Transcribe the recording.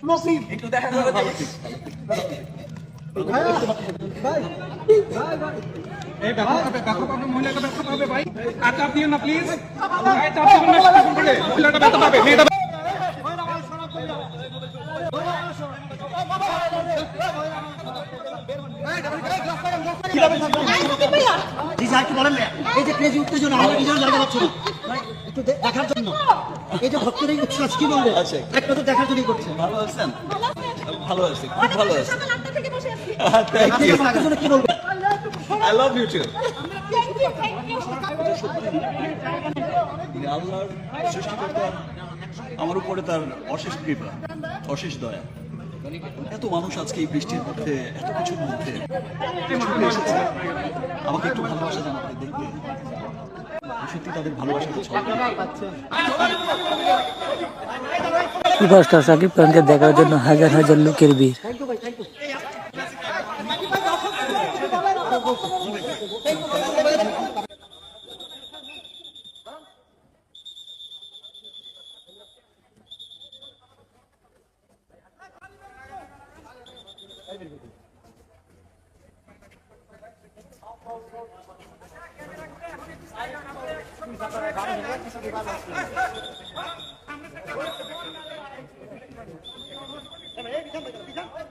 নসিব একটু দেখা করে ভালো ঠিক ভাই এই ব্যথা পাবে মহিলাটা ব্যথা পাবে ভাই আর চাপ দিও না প্লিজ ভাই চাপ দিবেন না স্টেশন করে মহিলাটা ব্যথা পাবে মেয়েটা এই যে ক্রেজি উত্তেজনা আমরা কি জন্য জায়গা পাচ্ছি না একটু দেখার জন্য এই যে ভক্তদের উচ্ছ্বাস কি বলবো একটা তো দেখার জন্যই করছে ভালো আছেন ভালো আছি খুব ভালো আছি থ্যাংক ইউ কি বলবো আই লাভ ইউ টু আল্লাহর সৃষ্টিকর্তার আমার উপরে তার অশেষ কৃপা অশেষ দয়া এত মানুষ আজকে এই বৃষ্টির মধ্যে এত কিছুর মধ্যে ছুটে এসেছে আমাকে একটু ভালোবাসা জানাতে দেখতে সত্যি তাদের ভালোবাসাটা সুপারস্টার শাকিব খানকে দেখার জন্য হাজার হাজার লোকের ভিড়। আমরা